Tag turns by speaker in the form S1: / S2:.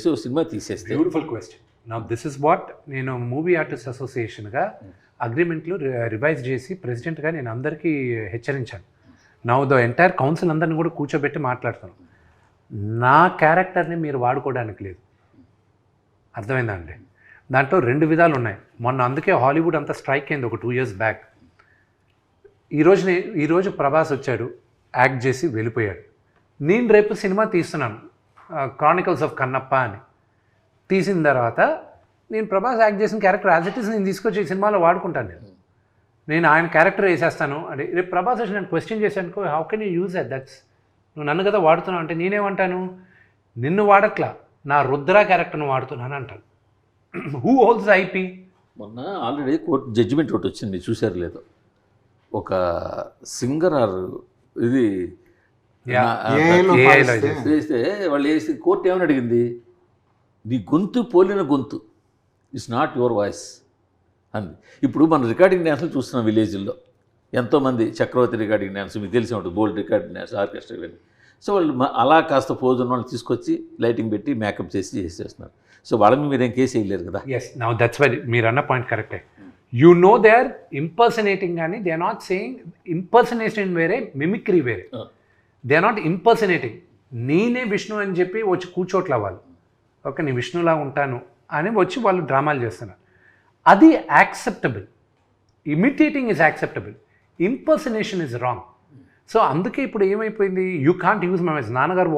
S1: So cinema తీసేస్తే
S2: beautiful question. నా this is what నేను మూవీ ఆర్టిస్ట్ అసోసియేషన్గా అగ్రిమెంట్లు రివైజ్ చేసి ప్రెసిడెంట్గా నేను అందరికీ హెచ్చరించాను. నా ద ఎంటైర్ కౌన్సిల్ అందరిని కూడా కూర్చోబెట్టి మాట్లాడుతాను. నా క్యారెక్టర్ని మీరు వాడుకోవడానికి లేదు. అర్థమైందా అండి? దాంట్లో 2 విధాలు ఉన్నాయి. మొన్న అందుకే హాలీవుడ్ అంతా స్ట్రైక్ అయింది ఒక 2 years బ్యాక్. ఈరోజు ప్రభాస్ వచ్చాడు, యాక్ట్ చేసి వెళ్ళిపోయాడు. నేను రేపు సినిమా తీస్తున్నాను, క్రానికల్స్ ఆఫ్ కన్నప్ప అని. తీసిన తర్వాత నేను ప్రభాస్ యాక్ట్ చేసిన క్యారెక్టర్ యాజ్ ఇట్ ఈస్ నేను తీసుకొచ్చి ఈ సినిమాలో వాడుకుంటాను. నేను ఆయన క్యారెక్టర్ వేసేస్తాను అంటే రేపు ప్రభాస్ వచ్చి నేను క్వశ్చన్ చేశాను, how can you use that's నువ్వు నన్ను కదా వాడుతున్నావు అంటే నేనేమంటాను, నిన్ను వాడట్లా నా రుద్ర క్యారెక్టర్ను వాడుతున్నాను అంటాను. Who holds IP?
S1: మొన్న ఆల్రెడీ కోర్టు జడ్జిమెంట్ ఒకటి వచ్చింది, చూశారు లేదు? ఒక సింగర్ ఆర్ ఇది వేస్తే వాళ్ళు వేసి కోర్టు ఏమని అడిగింది, నీ గొంతు పోలిన గొంతు ఇట్స్ నాట్ యువర్ వాయిస్ అంది. ఇప్పుడు మన రికార్డింగ్ డ్యాన్స్లు చూస్తున్నాం విలేజ్ల్లో, ఎంతోమంది చక్రవర్తి రికార్డింగ్ డ్యాన్స్ మీకు తెలిసి ఉంటుంది, బోల్డ్ రికార్డింగ్ డ్యాన్స్, ఆర్కెస్ట్రా ఇవన్నీ. సో వాళ్ళు అలా కాస్త పోజ్ ఉన్న వాళ్ళని తీసుకొచ్చి లైటింగ్ పెట్టి మేకప్ చేసేస్తున్నారు. సో వాళ్ళని మీరేం కేసు వేయలేరు కదా.
S2: ఎస్, నౌ దట్స్ వై మీరు అన్న పాయింట్ కరెక్టే. You know they are impersonating, కానీ they are not saying impersonation వేరే, మిమిక్రీ వేరే. They are not impersonating. నేనే విష్ణు అని చెప్పి వచ్చి కూర్చోట్ల వాళ్ళు, ఓకే నేను విష్ణులా ఉంటాను అని వచ్చి వాళ్ళు డ్రామాలు చేస్తున్నారు. అది acceptable. Imitating is acceptable, impersonation is wrong. So అందుకే ఇప్పుడు ఏమైపోయింది, you can't use my voice. నాన్నగారు